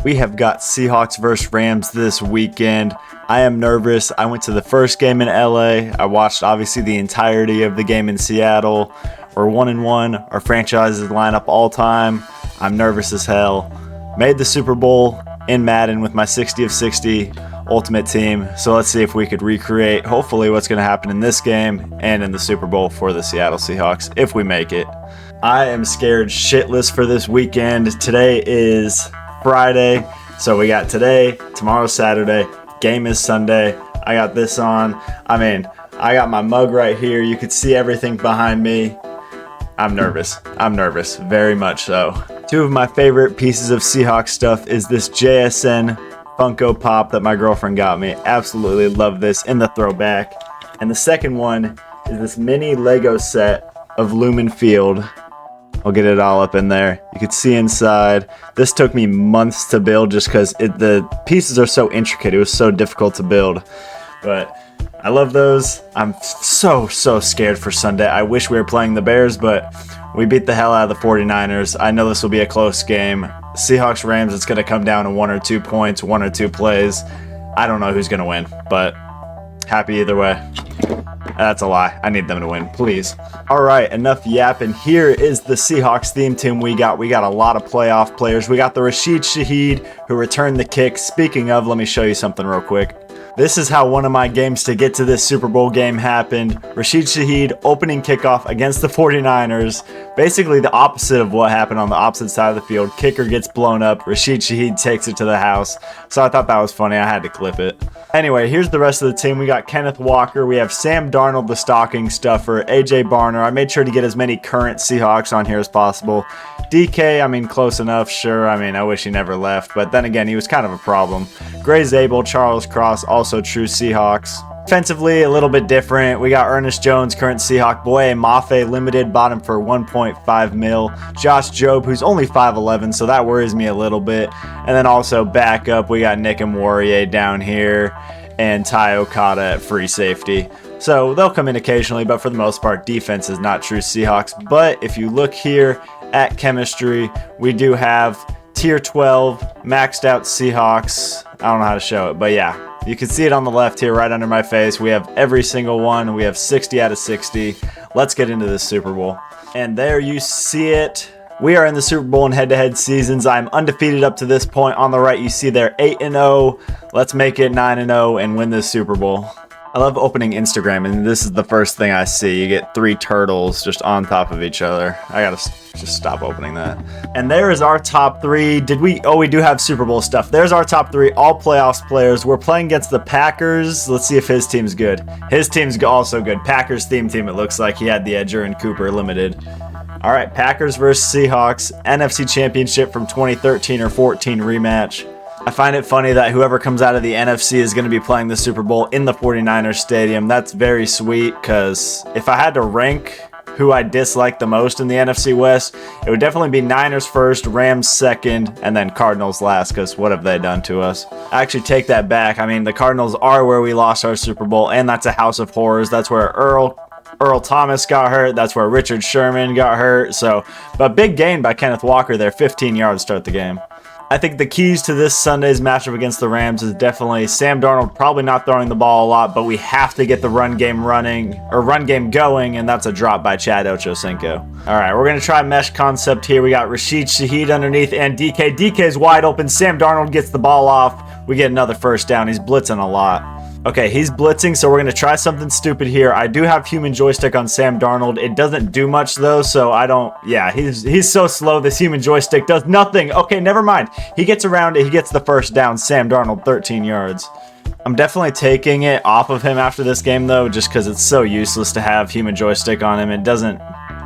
We have got Seahawks versus Rams this weekend. I am nervous. I went to the first game in LA. I watched obviously the entirety of the game in Seattle. We're 1-1. Our franchises line up all time. I'm nervous as hell. Made the Super Bowl in Madden with my 60 of 60 ultimate team. So let's see if we could recreate hopefully what's going to happen in this game and in the Super Bowl for the Seattle Seahawks if we make it. I am scared shitless for this weekend. Today is Friday, so we got today, tomorrow Saturday, game is Sunday. I got this on. I got my mug right here. You could see everything behind me. I'm nervous, very much so. Two of my favorite pieces of Seahawks stuff is this JSN Funko Pop that my girlfriend got me. Absolutely love this in the throwback. And the second one is this mini Lego set of Lumen Field. I'll get it all up in there. You can see inside. This took me months to build just because the pieces are so intricate. It was so difficult to build. But I love those. I'm so scared for Sunday. I wish we were playing the Bears, but we beat the hell out of the 49ers. I know this will be a close game. Seahawks Rams, it's going to come down to 1 or 2 points, 1 or 2 plays. I don't know who's going to win, but happy either way. That's a lie. I need them to win, please. All right, enough yapping. Here is the Seahawks theme team we got. We got a lot of playoff players. We got the Rashid Shaheed who returned the kick. Speaking of, let me show you something real quick. This is how one of my games to get to this Super Bowl game happened. Rashid Shaheed opening kickoff against the 49ers. Basically the opposite of what happened on the opposite side of the field. Kicker gets blown up. Rashid Shaheed takes it to the house. So I thought that was funny. I had to clip it. Anyway, here's the rest of the team. We got Kenneth Walker. We have Sam Darnold, the stocking stuffer. AJ Barner. I made sure to get as many current Seahawks on here as possible. DK, close enough, sure. I wish he never left. But then again, he was kind of a problem. Gray Zabel, Charles Cross, also true Seahawks. Defensively, a little bit different. We got Ernest Jones, current Seahawk. Boye Mafe, limited, bought him for 1.5 mil. Josh Jobe, who's only 5'11", so that worries me a little bit. And then also backup, we got Nick Warrior down here and Ty Okada at free safety. So they'll come in occasionally, but for the most part, defense is not true Seahawks. But if you look here at chemistry, we do have tier 12 maxed out Seahawks. I don't know how to show it, but yeah. You can see it on the left here right under my face. We have every single one. We have 60 out of 60. Let's get into this Super Bowl. And there you see it. We are in the Super Bowl in head-to-head seasons. I'm undefeated up to this point. On the right, you see there 8-0. Let's make it 9-0 and win this Super Bowl. I love opening Instagram, and this is the first thing I see. You get 3 turtles just on top of each other. I gotta just stop opening that. And there is our top 3. We do have Super Bowl stuff. There's our top 3, all playoffs players. We're playing against the Packers. Let's see if his team's good. His team's also good. Packers theme team, it looks like. He had the Edger and Cooper limited. All right, Packers versus Seahawks. NFC Championship from 2013 or 14 rematch. I find it funny that whoever comes out of the NFC is going to be playing the Super Bowl in the 49ers stadium. That's very sweet because if I had to rank who I dislike the most in the NFC West, it would definitely be Niners first, Rams second, and then Cardinals last because what have they done to us? I actually take that back. The Cardinals are where we lost our Super Bowl, and that's a house of horrors. That's where Earl Thomas got hurt. That's where Richard Sherman got hurt. But big gain by Kenneth Walker there, 15 yards to start the game. I think the keys to this Sunday's matchup against the Rams is definitely Sam Darnold probably not throwing the ball a lot, but we have to get the run game going, and that's a drop by Chad Ochocinco. All right, we're going to try mesh concept here. We got Rashid Shaheed underneath and DK. DK's wide open. Sam Darnold gets the ball off. We get another first down. He's blitzing a lot. Okay, he's blitzing, so we're going to try something stupid here. I do have human joystick on Sam Darnold. It doesn't do much, though, so I don't... Yeah, he's so slow. This human joystick does nothing. Okay, never mind. He gets around it. He gets the first down. Sam Darnold, 13 yards. I'm definitely taking it off of him after this game, though, just because it's so useless to have human joystick on him. It doesn't...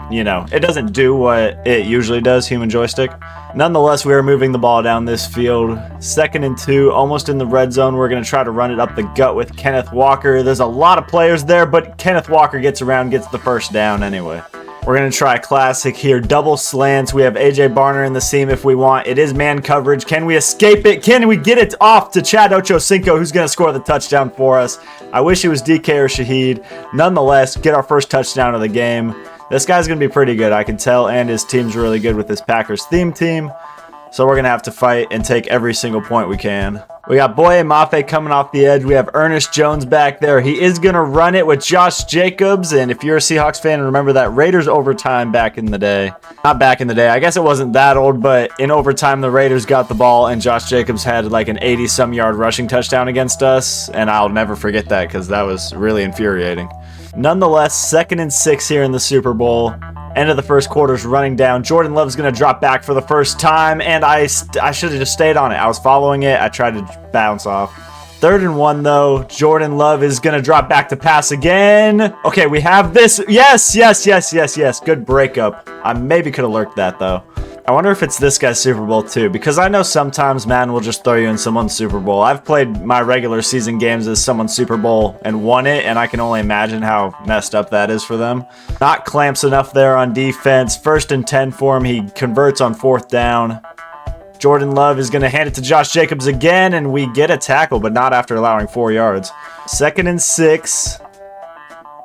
it doesn't do what it usually does, human joystick. Nonetheless, we are moving the ball down this field. 2nd and 2, almost in the red zone. We're going to try to run it up the gut with Kenneth Walker. There's a lot of players there, but Kenneth Walker gets around, gets the first down anyway. We're going to try a classic here. Double slants. We have AJ Barner in the seam if we want. It is man coverage. Can we escape it? Can we get it off to Chad Ochocinco, who's going to score the touchdown for us? I wish it was DK or Shaheed. Nonetheless, get our first touchdown of the game. This guy's going to be pretty good, I can tell, and his team's really good with this Packers theme team. So we're going to have to fight and take every single point we can. We got Boye Mafe coming off the edge. We have Ernest Jones back there. He is going to run it with Josh Jacobs. And if you're a Seahawks fan, remember that Raiders overtime back in the day. Not back in the day. I guess it wasn't that old, but in overtime, the Raiders got the ball and Josh Jacobs had like an 80-some yard rushing touchdown against us. And I'll never forget that because that was really infuriating. Nonetheless, 2nd and 6 here in the Super Bowl. End of the first quarter's running down. Jordan Love's going to drop back for the first time, and I should have just stayed on it. I was following it. I tried to bounce off. 3rd and 1, though. Jordan Love is going to drop back to pass again. Okay, we have this. Yes. Good breakup. I maybe could have lurked that, though. I wonder if it's this guy's Super Bowl too, because I know sometimes Madden will just throw you in someone's Super Bowl. I've played my regular season games as someone's Super Bowl and won it, and I can only imagine how messed up that is for them. Not clamps enough there on defense. 1st and 10 for him. He converts on 4th down. Jordan Love is going to hand it to Josh Jacobs again, and we get a tackle, but not after allowing 4 yards. 2nd and 6.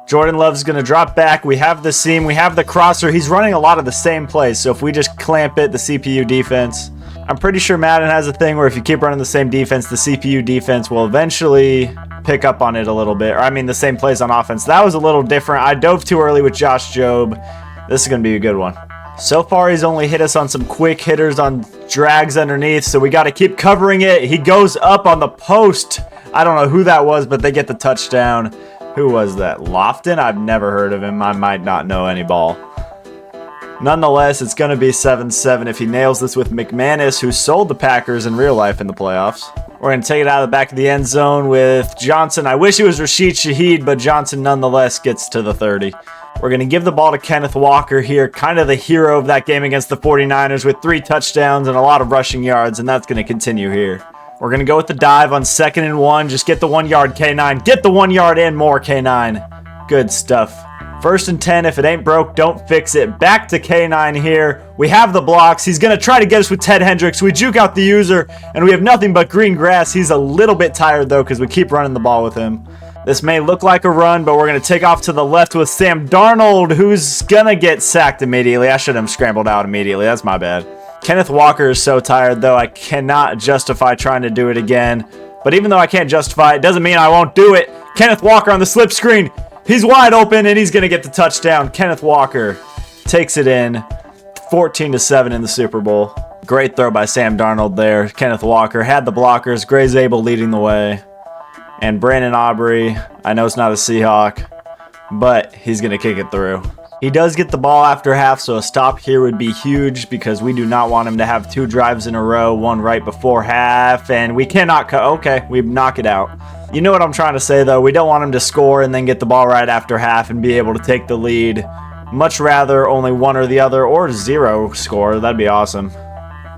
Jordan Love's going to drop back. We have the seam. We have the crosser. He's running a lot of the same plays, so if we just clamp it, the CPU defense. I'm pretty sure Madden has a thing where if you keep running the same defense, the CPU defense will eventually pick up on it a little bit. Or I mean the same plays on offense. That was a little different. I dove too early with Josh Jobe. This is going to be a good one. So far, he's only hit us on some quick hitters on drags underneath, so we got to keep covering it. He goes up on the post. I don't know who that was, but they get the touchdown. Who was that? Lofton? I've never heard of him. I might not know any ball. Nonetheless, it's going to be 7-7 if he nails this with McManus, who sold the Packers in real life in the playoffs. We're going to take it out of the back of the end zone with Johnson. I wish it was Rashid Shaheed, but Johnson nonetheless gets to the 30. We're going to give the ball to Kenneth Walker here, kind of the hero of that game against the 49ers with 3 touchdowns and a lot of rushing yards, and that's going to continue here. We're going to go with the dive on 2nd and 1. Just get the 1 yard, K9. Get the 1 yard and more, K9. Good stuff. 1st and 10. If it ain't broke, don't fix it. Back to K9 here. We have the blocks. He's going to try to get us with Ted Hendricks. We juke out the user, and we have nothing but green grass. He's a little bit tired, though, because we keep running the ball with him. This may look like a run, but we're going to take off to the left with Sam Darnold, who's going to get sacked immediately. I should have scrambled out immediately. That's my bad. Kenneth Walker is so tired, though, I cannot justify trying to do it again. But even though I can't justify it, doesn't mean I won't do it. Kenneth Walker on the slip screen. He's wide open, and he's going to get the touchdown. Kenneth Walker takes it in. 14-7 in the Super Bowl. Great throw by Sam Darnold there. Kenneth Walker had the blockers. Gray Zabel leading the way. And Brandon Aubrey, I know it's not a Seahawk, but he's going to kick it through. He does get the ball after half, so a stop here would be huge because we do not want him to have 2 drives in a row, one right before half, and we cannot okay, we knock it out. You know what I'm trying to say, though. We don't want him to score and then get the ball right after half and be able to take the lead. Much rather only one or the other, or 0 score. That'd be awesome.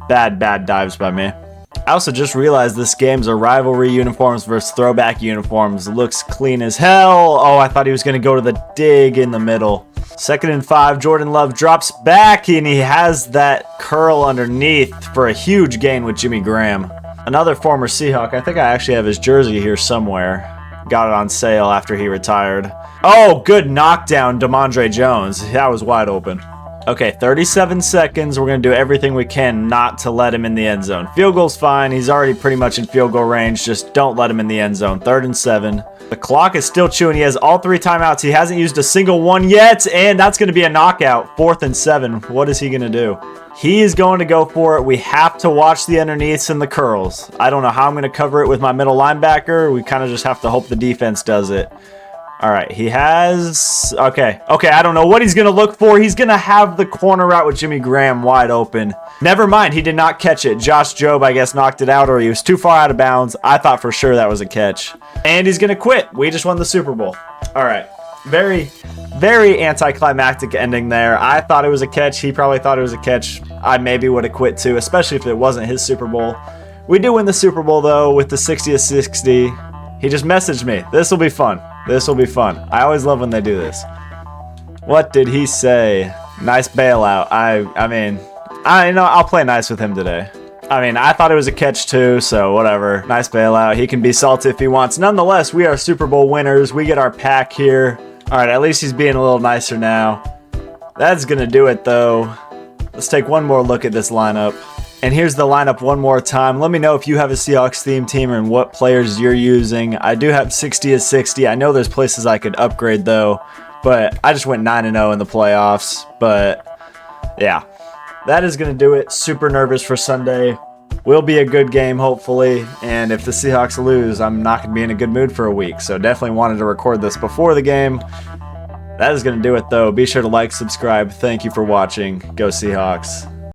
Bad dives by me. I also just realized this game's a rivalry uniforms versus throwback uniforms. Looks clean as hell. Oh, I thought he was going to go to the dig in the middle. 2nd and 5, Jordan Love drops back, and he has that curl underneath for a huge gain with Jimmy Graham. Another former Seahawk. I think I actually have his jersey here somewhere. Got it on sale after he retired. Oh, good knockdown, DeMondre Jones. That was wide open. Okay, 37 seconds. We're going to do everything we can not to let him in the end zone. Field goal's fine. He's already pretty much in field goal range. Just don't let him in the end zone. 3rd and 7. The clock is still chewing. He has all 3 timeouts. He hasn't used a single one yet, and that's going to be a knockout. 4th and 7. What is he going to do? He is going to go for it. We have to watch the underneaths and the curls. I don't know how I'm going to cover it with my middle linebacker. We kind of just have to hope the defense does it. All right, he has... Okay, I don't know what he's going to look for. He's going to have the corner route with Jimmy Graham wide open. Never mind, he did not catch it. Josh Jobe, I guess, knocked it out, or he was too far out of bounds. I thought for sure that was a catch. And he's going to quit. We just won the Super Bowl. All right, very anticlimactic ending there. I thought it was a catch. He probably thought it was a catch. I maybe would have quit too, especially if it wasn't his Super Bowl. We do win the Super Bowl, though, with the 60-60. He just messaged me. This will be fun. This will be fun. I always love when they do this. What did he say? Nice bailout. I mean, I'll play nice with him today. I mean, I thought it was a catch too, so whatever. Nice bailout. He can be salty if he wants. Nonetheless, we are Super Bowl winners. We get our pack here. All right, at least he's being a little nicer now. That's going to do it, though. Let's take one more look at this lineup. And here's the lineup one more time. Let me know if you have a Seahawks theme team and what players you're using. I do have 60 as 60. I know there's places I could upgrade though, but I just went 9-0 in the playoffs. But yeah, that is going to do it. Super nervous for Sunday. Will be a good game, hopefully. And if the Seahawks lose, I'm not going to be in a good mood for a week. So definitely wanted to record this before the game. That is going to do it though. Be sure to like, subscribe. Thank you for watching. Go Seahawks.